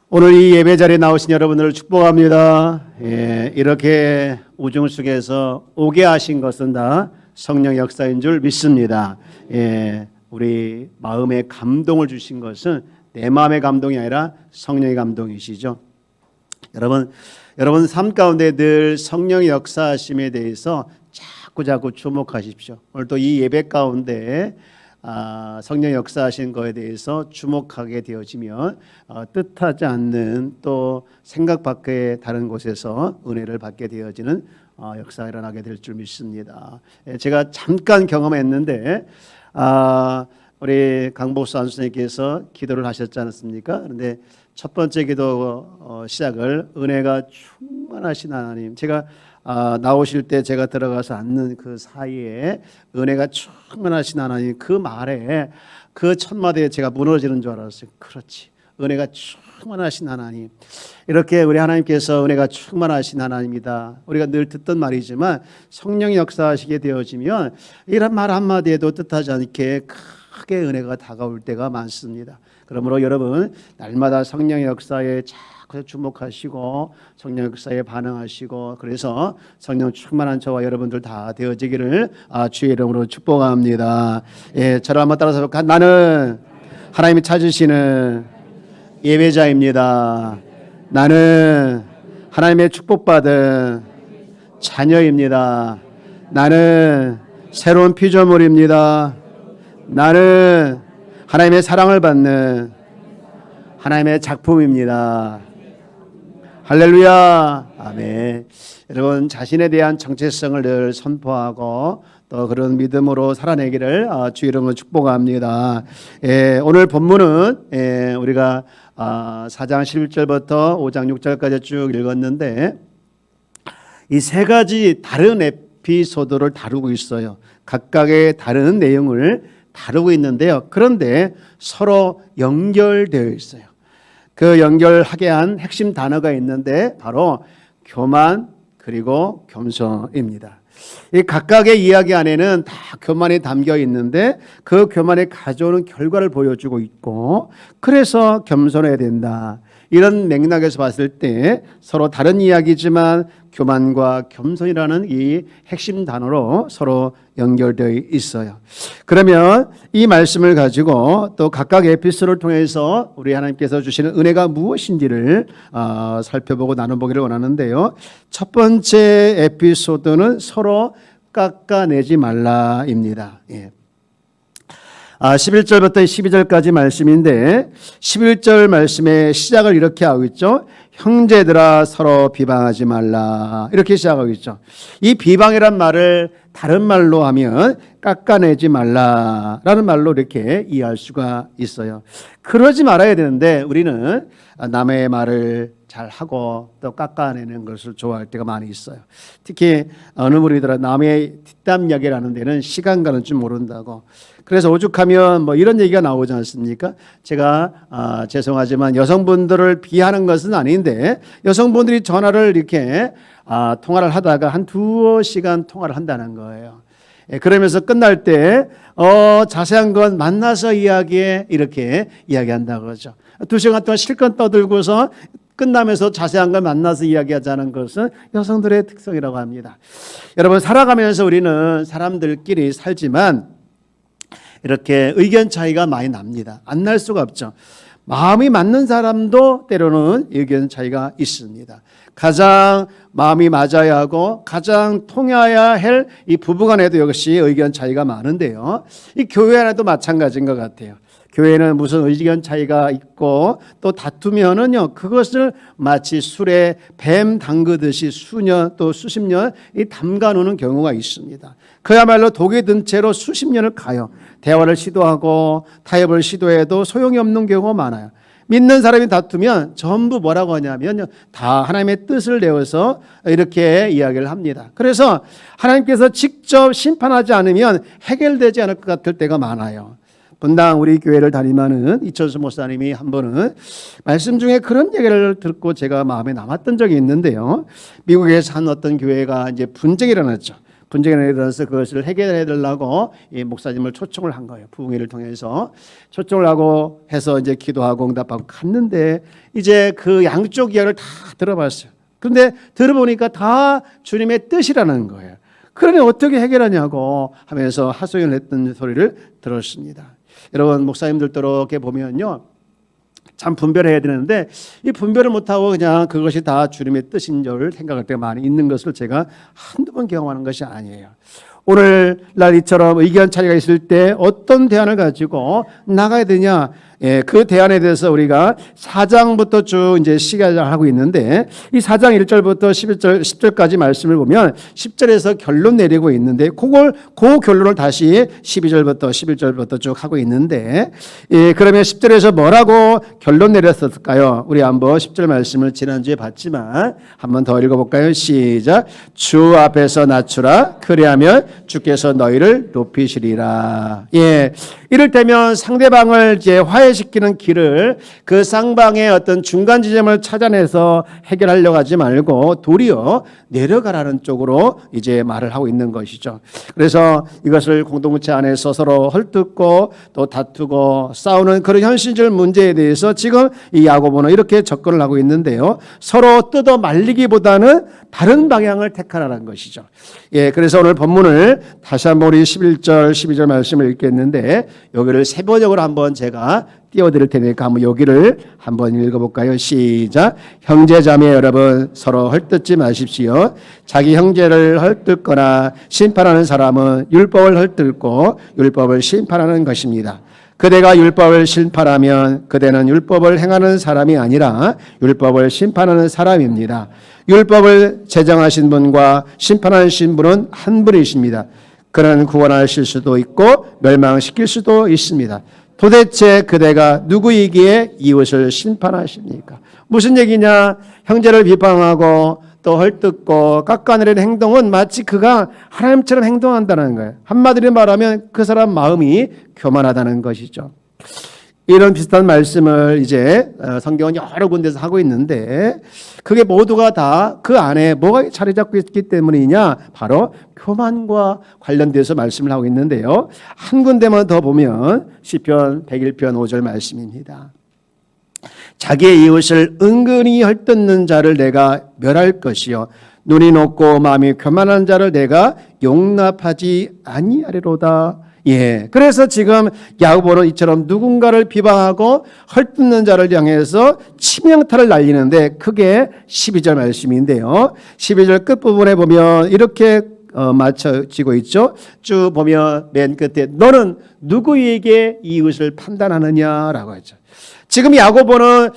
오늘 이 예배 자리에 나오신 여러분들을 축복합니다. 이렇게 우중 속에서 오게 하신 것은 다 성령 역사인 줄 믿습니다. 우리 마음에 감동을 주신 것은 내 마음의 감동이 아니라 성령의 감동이시죠. 여러분 삶 가운데 늘 성령의 역사하심에 대해서 자꾸 주목하십시오. 오늘 또 이 예배 가운데 성령 역사하신 거에 대해서 주목하게 되어지면 뜻하지 않는 또 생각 밖의 다른 곳에서 은혜를 받게 되어지는 역사가 일어나게 될 줄 믿습니다. 제가 잠깐 경험했는데 우리 강복수 안수님께서 기도를 하셨지 않습니까? 그런데 첫 번째 기도 시작을 은혜가 충만하신 하나님, 제가 나오실 때 제가 들어가서 앉는 그 사이에 은혜가 충만하신 하나님, 그 말에 그 첫 마디에 제가 무너지는 줄 알았어요. 그렇지, 은혜가 충만하신 하나님. 이렇게 우리 하나님께서 은혜가 충만하신 하나님이다, 우리가 늘 듣던 말이지만 성령이 역사하시게 되어지면 이런 말 한마디에도 뜻하지 않게 크게 은혜가 다가올 때가 많습니다. 그러므로 여러분 날마다 성령의 역사에 자꾸 주목하시고 성령 역사에 반응하시고, 그래서 성령 충만한 저와 여러분들 다 되어지기를 주의 이름으로 축복합니다. 저를 한번 따라서 볼까요? 나는 하나님이 찾으시는 예배자입니다. 나는 하나님의 축복받은 자녀입니다. 나는 새로운 피조물입니다. 나는 하나님의 사랑을 받는 하나님의 작품입니다. 할렐루야, 아멘. 여러분 자신에 대한 정체성을 늘 선포하고 또 그런 믿음으로 살아내기를 주 이름으로 축복합니다. 오늘 본문은 우리가 4장 11절부터 5장 6절까지 쭉 읽었는데 이 세 가지 다른 에피소드를 다루고 있어요. 각각의 다른 내용을 다루고 있는데요. 그런데 서로 연결되어 있어요. 그 연결하게 한 핵심 단어가 있는데 바로 교만 그리고 겸손입니다. 이 각각의 이야기 안에는 다 교만이 담겨 있는데 그 교만이 가져오는 결과를 보여주고 있고, 그래서 겸손해야 된다. 이런 맥락에서 봤을 때 서로 다른 이야기지만 교만과 겸손이라는 이 핵심 단어로 서로 연결되어 있어요. 그러면 이 말씀을 가지고 또 각각 에피소드를 통해서 우리 하나님께서 주시는 은혜가 무엇인지를 살펴보고 나눠보기를 원하는데요. 첫 번째 에피소드는 서로 깎아내지 말라입니다. 11절부터 12절까지 말씀인데 11절 말씀의 시작을 이렇게 하고 있죠. 형제들아 서로 비방하지 말라, 이렇게 시작하고 있죠. 이 비방이란 말을 다른 말로 하면 깎아내지 말라라는 말로 이렇게 이해할 수가 있어요. 그러지 말아야 되는데 우리는 남의 말을 잘 하고 또 깎아내는 것을 좋아할 때가 많이 있어요. 특히 어느 무리들은 남의 뒷담 이야기를 하는 데는 시간 가는 줄 모른다고. 그래서 오죽하면 뭐 이런 얘기가 나오지 않습니까? 제가 죄송하지만 여성분들을 비하는 것은 아닌데 여성분들이 전화를 이렇게 통화를 하다가 한 2시간 통화를 한다는 거예요. 그러면서 끝날 때 자세한 건 만나서 이야기해, 이렇게 이야기한다고 그러죠. 2시간 동안 실컷 떠들고서 끝나면서 자세한 걸 만나서 이야기하자는 것은 여성들의 특성이라고 합니다. 여러분 살아가면서 우리는 사람들끼리 살지만 이렇게 의견 차이가 많이 납니다. 안 날 수가 없죠. 마음이 맞는 사람도 때로는 의견 차이가 있습니다. 가장 마음이 맞아야 하고 가장 통해야 할 이 부부간에도 역시 의견 차이가 많은데요. 이 교회 안에도 마찬가지인 것 같아요. 교회는 무슨 의견 차이가 있고 또 다투면은요, 그것을 마치 술에 뱀 담그듯이 수년 또 수십 년 담가 놓는 경우가 있습니다. 그야말로 독이 든 채로 수십 년을 가요. 대화를 시도하고 타협을 시도해도 소용이 없는 경우가 많아요. 믿는 사람이 다투면 전부 뭐라고 하냐면 다 하나님의 뜻을 내어서 이렇게 이야기를 합니다. 그래서 하나님께서 직접 심판하지 않으면 해결되지 않을 것 같을 때가 많아요. 분당 우리 교회를 다니면은 이철수 목사님이 한 번은 말씀 중에 그런 얘기를 듣고 제가 마음에 남았던 적이 있는데요. 미국에서 한 어떤 교회가 이제 분쟁이 일어났죠. 분쟁이 일어나서 그것을 해결해야 되려고 이 목사님을 초청을 한 거예요. 부흥회를 통해서 초청을 하고 해서 이제 기도하고 응답하고 갔는데 이제 그 양쪽 이야기를 다 들어봤어요. 그런데 들어보니까 다 주님의 뜻이라는 거예요. 그러니 어떻게 해결하냐고 하면서 하소연을 했던 소리를 들었습니다. 여러분 목사님들도 이렇게 보면요, 참 분별해야 되는데 이 분별을 못하고 그냥 그것이 다 주님의 뜻인 줄 생각할 때가 많이 있는 것을 제가 한두 번 경험하는 것이 아니에요. 오늘날 이처럼 의견 차이가 있을 때 어떤 대안을 가지고 나가야 되냐, 그 대안에 대해서 우리가 4장부터 쭉 이제 시작을 하고 있는데 이 4장 1절부터 10절까지 말씀을 보면 10절에서 결론 내리고 있는데 그 결론을 다시 12절부터 11절부터 쭉 하고 있는데 그러면 10절에서 뭐라고 결론 내렸을까요? 우리 한번 10절 말씀을 지난주에 봤지만 한번 더 읽어볼까요? 시작. 주 앞에서 낮추라. 그리하면 주께서 너희를 높이시리라. 이를테면 상대방을 이제 화해시키는 길을 그 쌍방의 어떤 중간 지점을 찾아내서 해결하려고 하지 말고 도리어 내려가라는 쪽으로 이제 말을 하고 있는 것이죠. 그래서 이것을 공동체 안에서 서로 헐뜯고 또 다투고 싸우는 그런 현실적 문제에 대해서 지금 이 야고보는 이렇게 접근을 하고 있는데요. 서로 뜯어 말리기보다는 다른 방향을 택하라는 것이죠. 그래서 오늘 본문을 다시 한번 우리 11절, 12절 말씀을 읽겠는데 여기를 세번역으로 한번 제가 띄워드릴 테니까 한번 여기를 한번 읽어볼까요? 시작. 형제자매 여러분 서로 헐뜯지 마십시오. 자기 형제를 헐뜯거나 심판하는 사람은 율법을 헐뜯고 율법을 심판하는 것입니다. 그대가 율법을 심판하면 그대는 율법을 행하는 사람이 아니라 율법을 심판하는 사람입니다. 율법을 제정하신 분과 심판하신 분은 한 분이십니다. 그는 구원하실 수도 있고 멸망시킬 수도 있습니다. 도대체 그대가 누구이기에 이웃을 심판하십니까? 무슨 얘기냐? 형제를 비방하고 또 헐뜯고 깎아내리는 행동은 마치 그가 하나님처럼 행동한다는 거예요. 한마디로 말하면 그 사람 마음이 교만하다는 것이죠. 이런 비슷한 말씀을 이제 성경은 여러 군데서 하고 있는데 그게 모두가 다 그 안에 뭐가 자리 잡고 있기 때문이냐? 바로 교만과 관련돼서 말씀을 하고 있는데요. 한 군데만 더 보면 시편 101편 5절 말씀입니다. 자기의 이웃을 은근히 헐뜯는 자를 내가 멸할 것이요 눈이 높고 마음이 교만한 자를 내가 용납하지 아니하리로다. 그래서 지금 야고보는 이처럼 누군가를 비방하고 헐뜯는 자를 향해서 치명타를 날리는데 그게 12절 말씀인데요. 12절 끝부분에 보면 이렇게 맞춰지고 있죠. 쭉 보면 맨 끝에 너는 누구에게 이웃을 판단하느냐라고 하죠. 지금 야고보는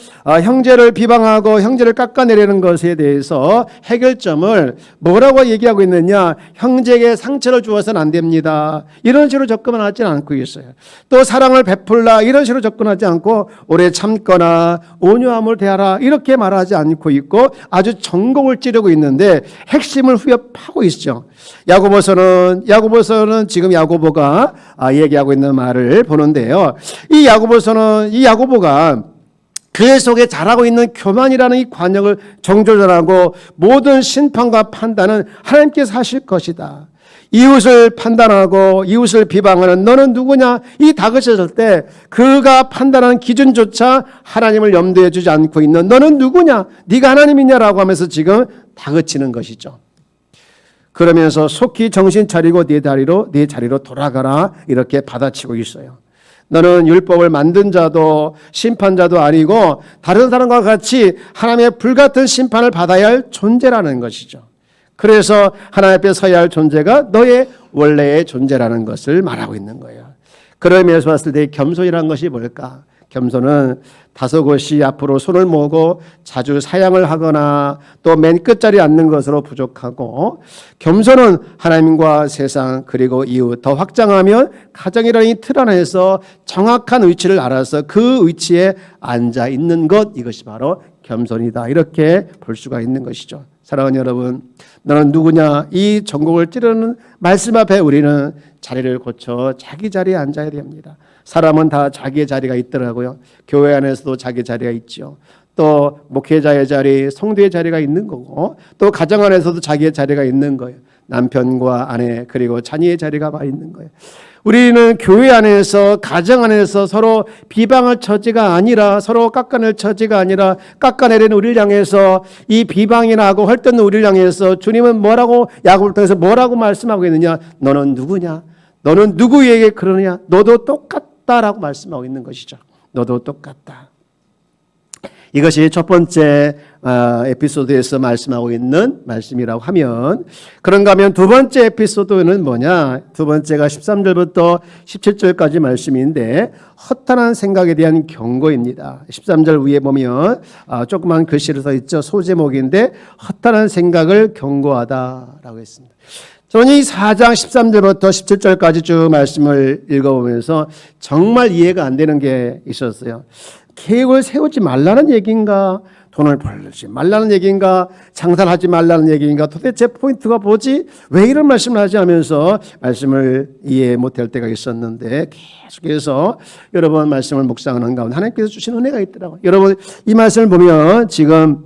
형제를 비방하고 형제를 깎아내리는 것에 대해서 해결점을 뭐라고 얘기하고 있느냐? 형제에게 상처를 주어서는 안 됩니다. 이런 식으로 접근하지 않고 있어요. 또 사랑을 베풀라 이런 식으로 접근하지 않고 오래 참거나 온유함을 대하라 이렇게 말하지 않고 있고 아주 전공을 찌르고 있는데 핵심을 후벼파고 있죠. 야고보서는 지금 야고보가 얘기하고 있는 말을 보는데요. 이 야고보가 그 속에 자라고 있는 교만이라는 이 관역을 정조절하고 모든 심판과 판단은 하나님께서 하실 것이다. 이웃을 판단하고 이웃을 비방하는 너는 누구냐? 이 다그쳤을 때 그가 판단하는 기준조차 하나님을 염두에 두지 않고 있는 너는 누구냐? 네가 하나님이냐라고 하면서 지금 다그치는 것이죠. 그러면서 속히 정신 차리고 네 자리로 돌아가라 이렇게 받아치고 있어요. 너는 율법을 만든 자도 심판자도 아니고 다른 사람과 같이 하나님의 불같은 심판을 받아야 할 존재라는 것이죠. 그래서 하나님 앞에 서야 할 존재가 너의 원래의 존재라는 것을 말하고 있는 거예요. 그런 면에서 봤을 때 겸손이라는 것이 뭘까? 겸손은 다소곳이 앞으로 손을 모으고 자주 사양을 하거나 또 맨 끝자리에 앉는 것으로 부족하고 겸손은 하나님과 세상 그리고 이웃 더 확장하면 가정이라는 이 틀 안에서 정확한 위치를 알아서 그 위치에 앉아 있는 것 이것이 바로 겸손이다 이렇게 볼 수가 있는 것이죠. 사랑하는 여러분 너는 누구냐 이 전곡을 찌르는 말씀 앞에 우리는 자리를 고쳐 자기 자리에 앉아야 됩니다. 사람은 다 자기의 자리가 있더라고요. 교회 안에서도 자기 자리가 있죠. 또 목회자의 자리, 성도의 자리가 있는 거고 또 가정 안에서도 자기의 자리가 있는 거예요. 남편과 아내 그리고 자녀의 자리가 와 있는 거예요. 우리는 교회 안에서 가정 안에서 서로 비방할 처지가 아니라 서로 깎아낼 처지가 아니라 깎아내리는 우리를 향해서 이 비방이나 하고 헐뜯는 우리를 향해서 주님은 뭐라고 야곱을 통해서 뭐라고 말씀하고 있느냐? 너는 누구냐? 너는 누구에게 그러느냐? 너도 똑같다라고 말씀하고 있는 것이죠. 너도 똑같다. 이것이 첫 번째 에피소드에서 말씀하고 있는 말씀이라고 하면, 그런가 하면 두 번째 에피소드는 뭐냐? 두 번째가 13절부터 17절까지 말씀인데 허탄한 생각에 대한 경고입니다. 13절 위에 보면 조그만 글씨로 써 있죠. 소제목인데 허탄한 생각을 경고하다라고 했습니다. 저는 이 4장 13절부터 17절까지 쭉 말씀을 읽어보면서 정말 이해가 안 되는 게 있었어요. 계획을 세우지 말라는 얘기인가? 돈을 벌지 말라는 얘기인가? 장사를 하지 말라는 얘기인가? 도대체 포인트가 뭐지? 왜 이런 말씀을 하지 하면서 말씀을 이해 못할 때가 있었는데 계속해서 여러 번 말씀을 묵상하는 가운데 하나님께서 주신 은혜가 있더라고요. 여러분 이 말씀을 보면 지금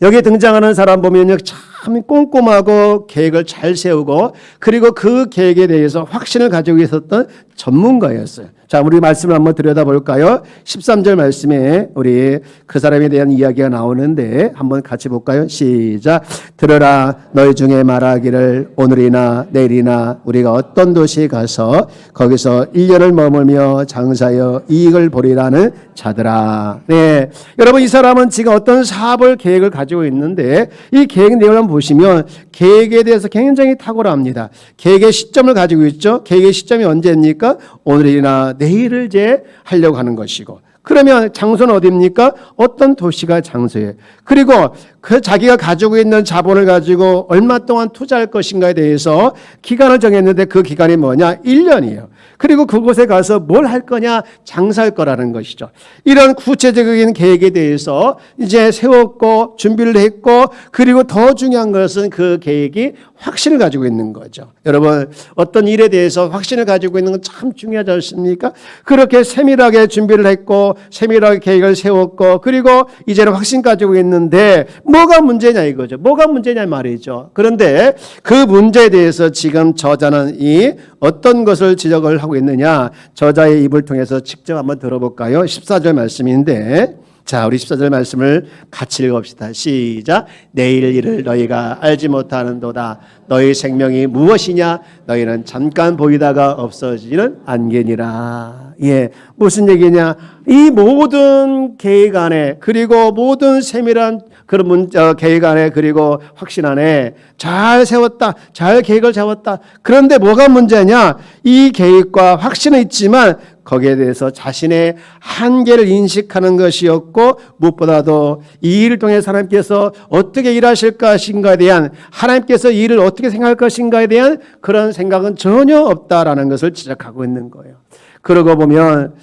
여기에 등장하는 사람 보면요, 참 꼼꼼하고 계획을 잘 세우고 그리고 그 계획에 대해서 확신을 가지고 있었던 전문가였어요. 자, 우리 말씀을 한번 들여다볼까요? 13절 말씀에 우리 그 사람에 대한 이야기가 나오는데 한번 같이 볼까요? 시작. 들으라, 너희 중에 말하기를 오늘이나 내일이나 우리가 어떤 도시에 가서 거기서 1년을 머물며 장사하여 이익을 보리라는 자들아. 네, 여러분 이 사람은 지금 어떤 사업을 계획을 가지고 있는데 이 계획 내용을 한번 보시면 계획에 대해서 굉장히 탁월합니다. 계획의 시점을 가지고 있죠. 계획의 시점이 언제입니까? 오늘이나 내일을 이제 하려고 하는 것이고, 그러면 장소는 어디입니까? 어떤 도시가 장소예요. 그리고 그 자기가 가지고 있는 자본을 가지고 얼마 동안 투자할 것인가에 대해서 기간을 정했는데 그 기간이 뭐냐? 1년이에요. 그리고 그곳에 가서 뭘 할 거냐? 장사할 거라는 것이죠. 이런 구체적인 계획에 대해서 이제 세웠고 준비를 했고, 그리고 더 중요한 것은 그 계획이 확신을 가지고 있는 거죠. 여러분 어떤 일에 대해서 확신을 가지고 있는 건 참 중요하지 않습니까? 그렇게 세밀하게 준비를 했고 세밀하게 계획을 세웠고 그리고 이제는 확신 가지고 있는데 뭐가 문제냐 이거죠. 뭐가 문제냐 말이죠. 그런데 그 문제에 대해서 지금 저자는 이 어떤 것을 지적을 하고 있느냐, 저자의 입을 통해서 직접 한번 들어볼까요? 14절 말씀인데, 자, 우리 14절 말씀을 같이 읽어봅시다. 시작. 내일 일을 너희가 알지 못하는도다. 너희 생명이 무엇이냐? 너희는 잠깐 보이다가 없어지는 안개니라. 예, 무슨 얘기냐? 이 모든 계획 안에 그리고 모든 세밀한 그런 계획 안에 그리고 확신 안에 잘 세웠다, 잘 계획을 세웠다. 그런데 뭐가 문제냐? 이 계획과 확신은 있지만 거기에 대해서 자신의 한계를 인식하는 것이었고, 무엇보다도 이 일을 통해 하나님께서 어떻게 일하실 것인가에 대한, 하나님께서 이 일을 어떻게 생각할 것인가에 대한 그런 생각은 전혀 없다라는 것을 지적하고 있는 거예요. 그러고 보면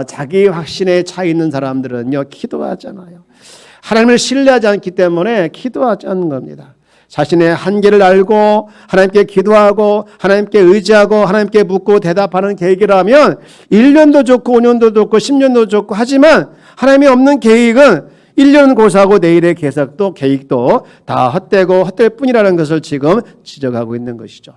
자기 확신에 차 있는 사람들은요, 기도하잖아요. 하나님을 신뢰하지 않기 때문에 기도하지 않는 겁니다. 자신의 한계를 알고 하나님께 기도하고 하나님께 의지하고 하나님께 묻고 대답하는 계획이라면 1년도 좋고 5년도 좋고 10년도 좋고, 하지만 하나님이 없는 계획은 1년 고사하고 내일의 계획도 다 헛되고 헛될 뿐이라는 것을 지금 지적하고 있는 것이죠.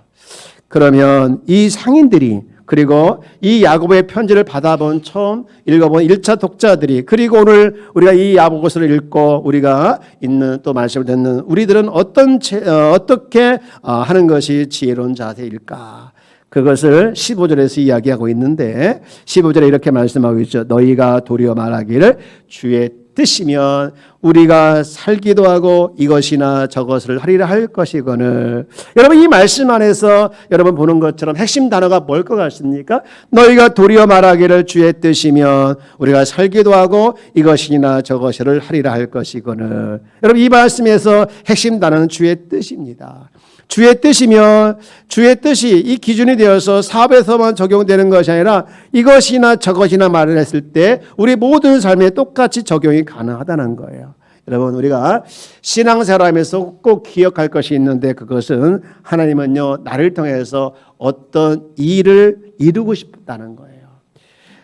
그러면 이 상인들이, 그리고 이 야고보의 편지를 받아본 처음 읽어본 1차 독자들이, 그리고 오늘 우리가 이 야고보서를 읽고 우리가 있는 또 말씀을 듣는 우리들은 어떻게 하는 것이 지혜로운 자세일까? 그것을 15절에서 이야기하고 있는데 15절에 이렇게 말씀하고 있죠. 너희가 도리어 말하기를 주의 뜻이면 우리가 살기도 하고 이것이나 저것을 하리라 할 것이거늘. 여러분 이 말씀 안에서 여러분 보는 것처럼 핵심 단어가 뭘 것 같습니까? 너희가 도리어 말하기를 주의 뜻이면 우리가 살기도 하고 이것이나 저것을 하리라 할 것이거늘. 여러분 이 말씀에서 핵심 단어는 주의 뜻입니다. 주의 뜻이면 주의 뜻이 이 기준이 되어서 사업에서만 적용되는 것이 아니라 이것이나 저것이나 말을 했을 때 우리 모든 삶에 똑같이 적용이 가능하다는 거예요. 여러분 우리가 신앙생활하면서 꼭 기억할 것이 있는데, 그것은 하나님은요 나를 통해서 어떤 일을 이루고 싶다는 거예요.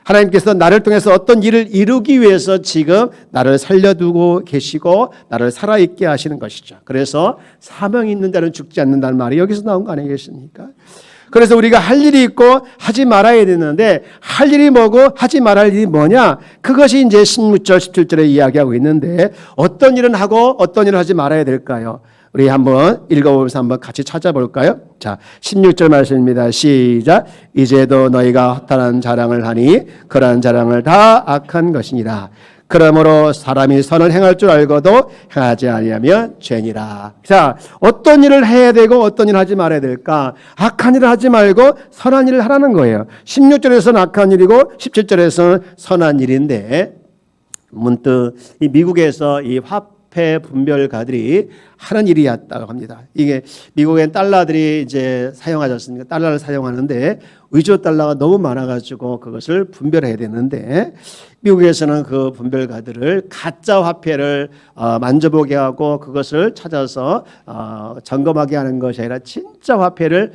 하나님께서 나를 통해서 어떤 일을 이루기 위해서 지금 나를 살려두고 계시고 나를 살아있게 하시는 것이죠. 그래서 사명이 있는 자는 죽지 않는다는 말이 여기서 나온 거 아니겠습니까? 그래서 우리가 할 일이 있고 하지 말아야 되는데 할 일이 뭐고 하지 말아야 할 일이 뭐냐? 그것이 이제 16절, 17절에 이야기하고 있는데 어떤 일은 하고 어떤 일을 하지 말아야 될까요? 우리 한번 읽어보면서 한번 같이 찾아볼까요? 자, 16절 말씀입니다. 시작. 이제도 너희가 허탄한 자랑을 하니 그러한 자랑을 다 악한 것이니라. 그러므로 사람이 선을 행할 줄 알고도 행하지 아니하면 죄니라. 자, 어떤 일을 해야 되고 어떤 일을 하지 말아야 될까? 악한 일을 하지 말고 선한 일을 하라는 거예요. 16절에서는 악한 일이고 17절에서는 선한 일인데 문득 이 미국에서 이 화폐 분별가들이 하는 일이었다고 합니다. 이게 미국엔 달러들이 이제 사용하지 않습니까? 달러를 사용하는데 위조 달러가 너무 많아가지고 그것을 분별해야 되는데 미국에서는 그 분별가들을 가짜 화폐를 만져보게 하고 그것을 찾아서 점검하게 하는 것이 아니라 진짜 화폐를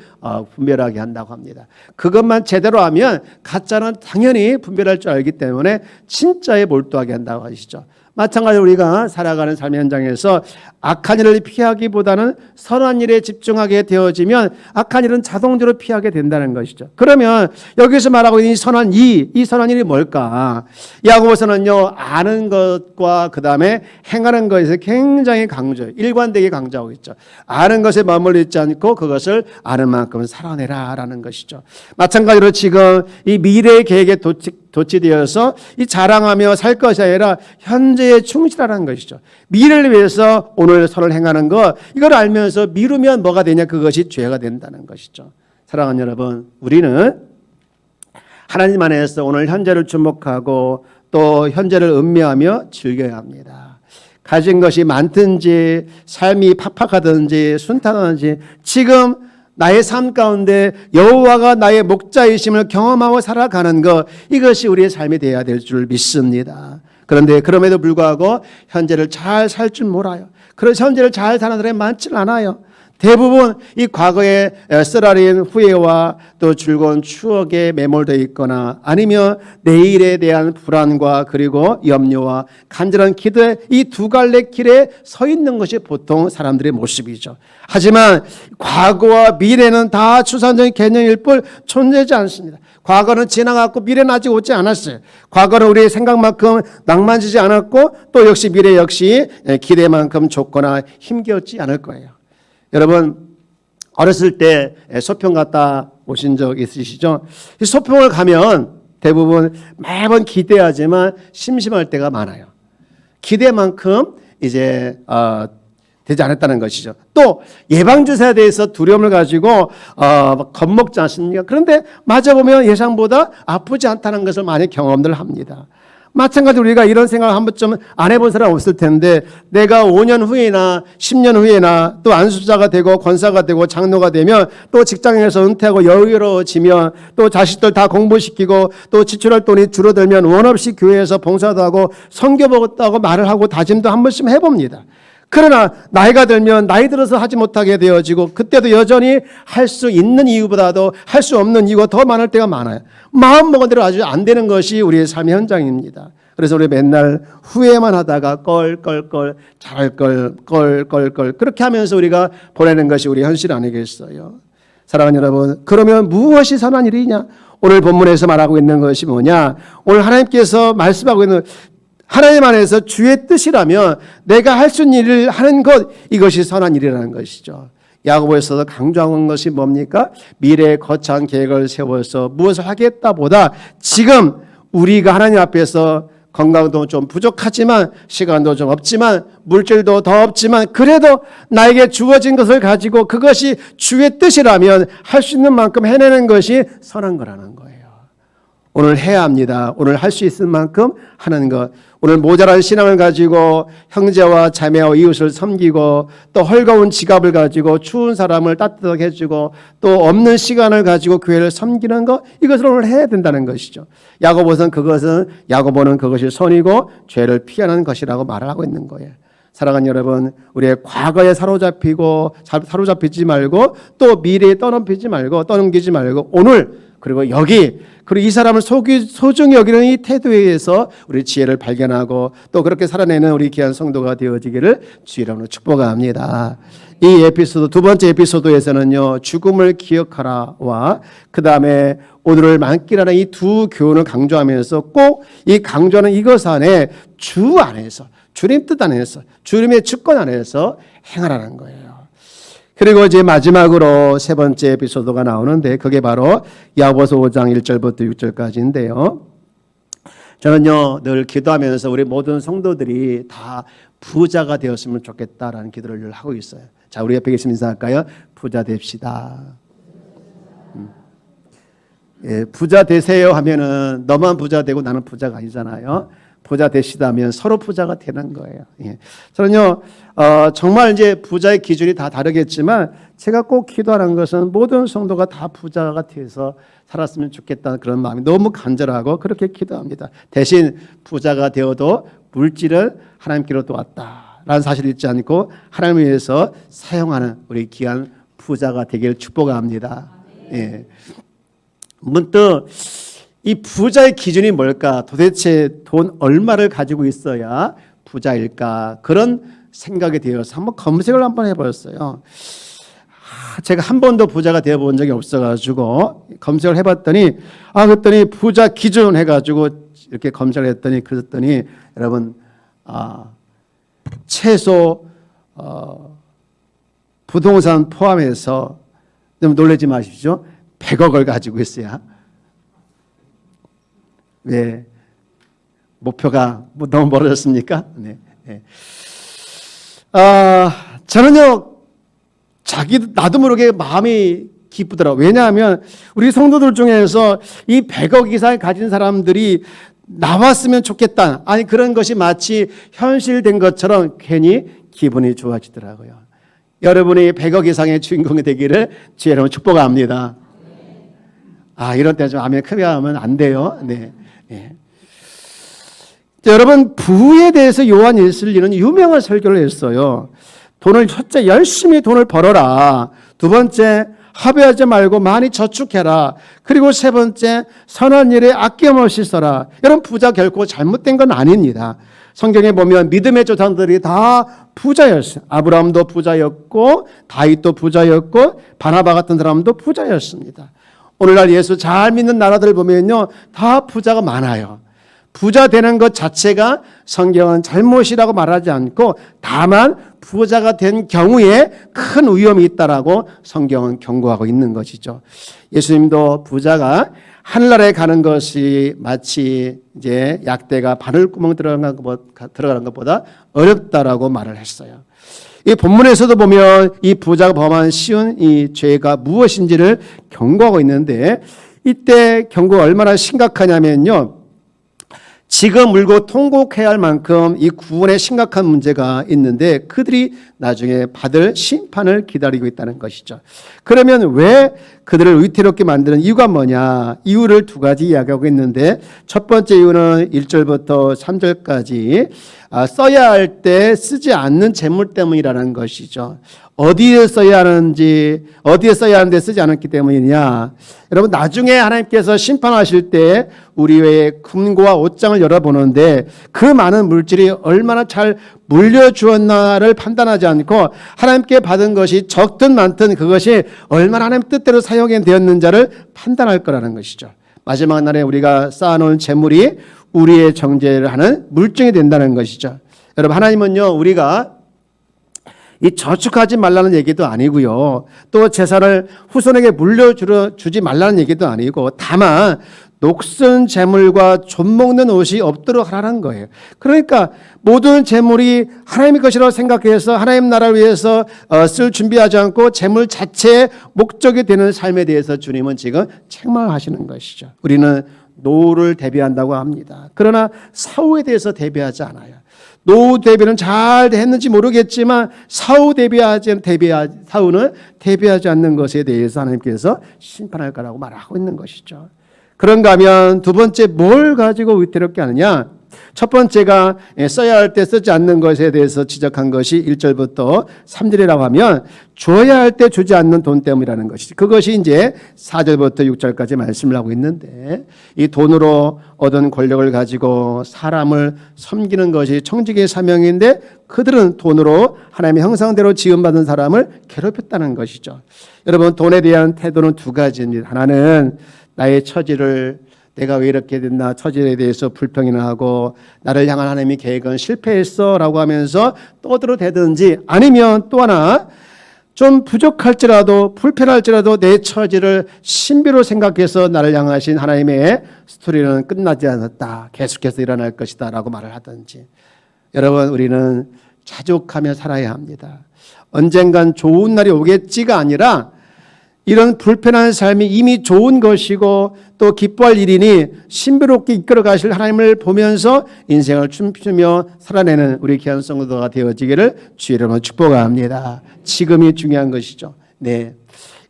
분별하게 한다고 합니다. 그것만 제대로 하면 가짜는 당연히 분별할 줄 알기 때문에 진짜에 몰두하게 한다고 하시죠. 마찬가지로 우리가 살아가는 삶의 현장에서 악한 일을 피하기보다는 선한 일에 집중하게 되어지면 악한 일은 자동적으로 피하게 된다는 것이죠. 그러면 여기서 말하고 있는 이 선한 일이 뭘까? 야고보서는요, 아는 것과 그 다음에 행하는 것에서 굉장히 강조해요. 일관되게 강조하고 있죠. 아는 것에 머물러 있지 않고 그것을 아는 만큼 살아내라라는 것이죠. 마찬가지로 지금 이 미래의 계획에 도취되어서 이 자랑하며 살 것이 아니라 현재에 충실하라는 것이죠. 미래를 위해서 오늘 선을 행하는 것, 이걸 알면서 미루면 뭐가 되냐? 그것이 죄가 된다는 것이죠. 사랑하는 여러분, 우리는 하나님 안에서 오늘 현재를 주목하고 또 현재를 음미하며 즐겨야 합니다. 가진 것이 많든지 삶이 팍팍하든지 순탄하든지 지금 나의 삶 가운데 여호와가 나의 목자이심을 경험하고 살아가는 것, 이것이 우리의 삶이 되어야 될 줄 믿습니다. 그런데 그럼에도 불구하고 현재를 잘 살 줄 몰라요. 그래서 현재를 잘 사는 사람이 많지 않아요. 대부분 이 과거의 쓰라린 후회와 또 즐거운 추억에 매몰되어 있거나 아니면 내일에 대한 불안과 그리고 염려와 간절한 기도에 이 두 갈래 길에 서 있는 것이 보통 사람들의 모습이죠. 하지만 과거와 미래는 다 추상적인 개념일 뿐 존재하지 않습니다. 과거는 지나갔고 미래는 아직 오지 않았어요. 과거는 우리의 생각만큼 낭만지지 않았고 또 역시 미래 역시 기대만큼 좋거나 힘겹지 않을 거예요. 여러분, 어렸을 때 소평 갔다 오신 적 있으시죠? 이 소평을 가면 대부분 매번 기대하지만 심심할 때가 많아요. 기대만큼 이제 되지 않았다는 것이죠. 또 예방주사에 대해서 두려움을 가지고 겁먹지 않습니까? 그런데 맞아보면 예상보다 아프지 않다는 것을 많이 경험들 합니다. 마찬가지로 우리가 이런 생각을 한 번쯤 안 해본 사람 없을 텐데 내가 5년 후에나 10년 후에나 또 안수자가 되고 권사가 되고 장로가 되면 또 직장에서 은퇴하고 여유로워지면 또 자식들 다 공부시키고 또 지출할 돈이 줄어들면 원 없이 교회에서 봉사도 하고 선교보겠다고 말을 하고 다짐도 한 번씩 해봅니다. 그러나 나이가 들면 나이 들어서 하지 못하게 되어지고 그때도 여전히 할 수 있는 이유보다도 할 수 없는 이유가 더 많을 때가 많아요. 마음먹은 대로 아주 안 되는 것이 우리의 삶의 현장입니다. 그래서 우리 맨날 후회만 하다가 껄껄껄 잘할 걸 껄껄껄 그렇게 하면서 우리가 보내는 것이 우리 현실 아니겠어요? 사랑하는 여러분, 그러면 무엇이 선한 일이냐? 오늘 본문에서 말하고 있는 것이 뭐냐? 오늘 하나님께서 말씀하고 있는 하나님 안에서 주의 뜻이라면 내가 할 수 있는 일을 하는 것, 이것이 선한 일이라는 것이죠. 야고보에서도 강조한 것이 뭡니까? 미래의 거창한 계획을 세워서 무엇을 하겠다 보다 지금 우리가 하나님 앞에서 건강도 좀 부족하지만 시간도 좀 없지만 물질도 더 없지만 그래도 나에게 주어진 것을 가지고 그것이 주의 뜻이라면 할 수 있는 만큼 해내는 것이 선한 거라는 거예요. 오늘 해야 합니다. 오늘 할 수 있을 만큼 하는 것. 오늘 모자란 신앙을 가지고 형제와 자매와 이웃을 섬기고 또 헐거운 지갑을 가지고 추운 사람을 따뜻하게 해주고 또 없는 시간을 가지고 교회를 섬기는 것, 이것을 오늘 해야 된다는 것이죠. 야고보는 그것이 선이고 죄를 피하는 것이라고 말을 하고 있는 거예요. 사랑하는 여러분, 우리의 과거에 사로잡히지 말고 또 미래에 떠넘기지 말고 오늘 그리고 이 사람을 소중히 여기는 이 태도에 의해서 우리 지혜를 발견하고 또 그렇게 살아내는 우리 귀한 성도가 되어지기를 주의 이름으로 축복합니다. 이 에피소드, 두 번째 에피소드에서는요, 죽음을 기억하라와 그 다음에 오늘을 만끽하는 이 두 교훈을 강조하면서 꼭 이 강조하는 이것 안에 주 안에서, 주님 뜻 안에서, 주님의 주권 안에서 행하라는 거예요. 그리고 이제 마지막으로 세 번째 에피소드가 나오는데 그게 바로 야고보서 5장 1절부터 6절까지인데요. 저는요 늘 기도하면서 우리 모든 성도들이 다 부자가 되었으면 좋겠다라는 기도를 늘 하고 있어요. 자, 우리 옆에 계신 인사할까요? 부자 됩시다. 예, 부자 되세요 하면은 너만 부자 되고 나는 부자가 아니잖아요. 부자 되시다면 서로 부자가 되는 거예요. 예. 저는요, 정말 이제 부자의 기준이 다 다르겠지만 제가 꼭 기도하는 것은 모든 성도가 다 부자가 돼서 살았으면 좋겠다는 그런 마음이 너무 간절하고 그렇게 기도합니다. 대신 부자가 되어도 물질을 하나님께로부터 왔다라는 사실을 잊지 않고 하나님을 위해서 사용하는 우리 귀한 부자가 되기를 축복합니다. 예. 문득 이 부자의 기준이 뭘까? 도대체 돈 얼마를 가지고 있어야 부자일까? 그런 생각이 되어서 한번 검색을 한번 해봤어요. 제가 한 번도 부자가 되어본 적이 없어가지고 검색을 해봤더니 그랬더니 부자 기준 해가지고 이렇게 검색을 했더니 그랬더니 여러분 최소 부동산 포함해서 좀 놀라지 마십시오. 100억을 가지고 있어야. 왜 목표가 너무 멀어졌습니까? 네. 네. 저는요 나도 모르게 마음이 기쁘더라고요. 왜냐하면 우리 성도들 중에서 이 100억 이상을 가진 사람들이 나왔으면 좋겠다. 아니 그런 것이 마치 현실된 것처럼 괜히 기분이 좋아지더라고요. 여러분이 100억 이상의 주인공이 되기를 주의 이름으로 축복합니다. 이런 때 좀 아멘 크게 하면 안 돼요. 네. 네. 여러분 부에 대해서 요한 웨슬리는 유명한 설교를 했어요. 첫째 열심히 돈을 벌어라. 두 번째 합의하지 말고 많이 저축해라. 그리고 세 번째 선한 일에 아낌없이 써라. 여러분 부자 결코 잘못된 건 아닙니다. 성경에 보면 믿음의 조상들이 다 부자였어요. 아브라함도 부자였고 다윗도 부자였고 바나바 같은 사람도 부자였습니다. 오늘날 예수 잘 믿는 나라들을 보면요 다 부자가 많아요. 부자 되는 것 자체가 성경은 잘못이라고 말하지 않고 다만 부자가 된 경우에 큰 위험이 있다라고 성경은 경고하고 있는 것이죠. 예수님도 부자가 하늘나라에 가는 것이 마치 이제 약대가 바늘구멍 들어가는 것보다 어렵다라고 말을 했어요. 이 본문에서도 보면 이 부자가 범한 쉬운 이 죄가 무엇인지를 경고하고 있는데 이때 경고가 얼마나 심각하냐면요. 지금 물고 통곡해야 할 만큼 이 구원에 심각한 문제가 있는데 그들이 나중에 받을 심판을 기다리고 있다는 것이죠. 그러면 왜 그들을 위태롭게 만드는 이유가 뭐냐? 이유를 두 가지 이야기하고 있는데 첫 번째 이유는 1절부터 3절까지 써야 할 때 쓰지 않는 재물 때문이라는 것이죠. 어디에 써야 하는지, 어디에 써야 하는데 쓰지 않았기 때문이냐. 여러분 나중에 하나님께서 심판하실 때 우리 외에 금고와 옷장을 열어보는데 그 많은 물질이 얼마나 잘 물려주었나를 판단하지 않고 하나님께 받은 것이 적든 많든 그것이 얼마나 하나님 뜻대로 사용이 되었는지를 판단할 거라는 것이죠. 마지막 날에 우리가 쌓아놓은 재물이 우리의 정죄를 하는 물증이 된다는 것이죠. 여러분 하나님은요 우리가 이 저축하지 말라는 얘기도 아니고요. 또 재산을 후손에게 물려주지 말라는 얘기도 아니고 다만 녹슨 재물과 좀먹는 옷이 없도록 하라는 거예요. 그러니까 모든 재물이 하나님의 것이라고 생각해서 하나님 나라를 위해서 쓸 준비하지 않고 재물 자체의 목적이 되는 삶에 대해서 주님은 지금 책망하시는 것이죠. 우리는 노후를 대비한다고 합니다. 그러나 사후에 대해서 대비하지 않아요. 노후 대비는 잘 했는지 모르겠지만 사후는 대비하지 않는 것에 대해서 하나님께서 심판할 거라고 말하고 있는 것이죠. 그런가 하면 두 번째 뭘 가지고 위태롭게 하느냐? 첫 번째가 써야 할 때 쓰지 않는 것에 대해서 지적한 것이 1절부터 3절이라고 하면 줘야 할 때 주지 않는 돈 때문이라는 것이지. 그것이 이제 4절부터 6절까지 말씀을 하고 있는데 이 돈으로 얻은 권력을 가지고 사람을 섬기는 것이 청지기의 사명인데 그들은 돈으로 하나님의 형상대로 지음받은 사람을 괴롭혔다는 것이죠. 여러분 돈에 대한 태도는 두 가지입니다. 하나는 나의 처지를 내가 왜 이렇게 됐나 처지에 대해서 불평이나 하고 나를 향한 하나님의 계획은 실패했어 라고 하면서 떠들어대든지 아니면 또 하나 좀 부족할지라도 불편할지라도 내 처지를 신비로 생각해서 나를 향하신 하나님의 스토리는 끝나지 않았다. 계속해서 일어날 것이다 라고 말을 하든지 여러분 우리는 자족하며 살아야 합니다. 언젠간 좋은 날이 오겠지가 아니라 이런 불편한 삶이 이미 좋은 것이고 또 기뻐할 일이니 신비롭게 이끌어 가실 하나님을 보면서 인생을 춤추며 살아내는 우리 귀한 성도가 되어지기를 주의 이름으로 축복합니다. 지금이 중요한 것이죠. 네,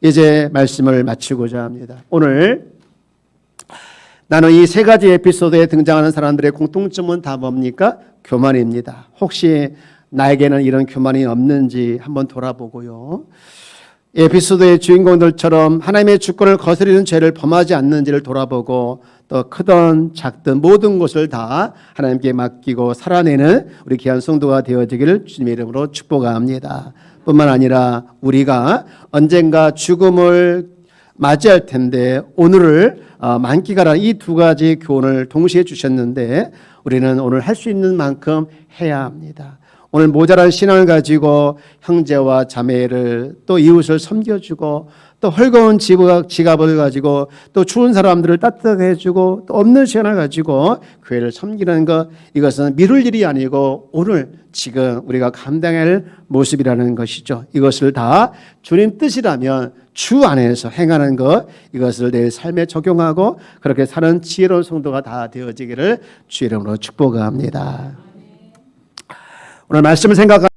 이제 말씀을 마치고자 합니다. 오늘 나는 이 세 가지 에피소드에 등장하는 사람들의 공통점은 다 뭡니까? 교만입니다. 혹시 나에게는 이런 교만이 없는지 한번 돌아보고요. 에피소드의 주인공들처럼 하나님의 주권을 거스르는 죄를 범하지 않는지를 돌아보고 또 크든 작든 모든 것을 다 하나님께 맡기고 살아내는 우리 귀한 성도가 되어지기를 주님의 이름으로 축복합니다. 뿐만 아니라 우리가 언젠가 죽음을 맞이할 텐데 오늘을 만기가라는 이 두 가지 교훈을 동시에 주셨는데 우리는 오늘 할 수 있는 만큼 해야 합니다. 오늘 모자란 신앙을 가지고 형제와 자매를 또 이웃을 섬겨주고 또 헐거운 지갑을 가지고 또 추운 사람들을 따뜻하게 해주고 또 없는 시간을 가지고 교회를 섬기는 것 이것은 미룰 일이 아니고 오늘 지금 우리가 감당할 모습이라는 것이죠. 이것을 다 주님 뜻이라면 주 안에서 행하는 것 이것을 내 삶에 적용하고 그렇게 사는 지혜로운 성도가 다 되어지기를 주의 이름으로 축복합니다. 오늘 말씀을 생각하는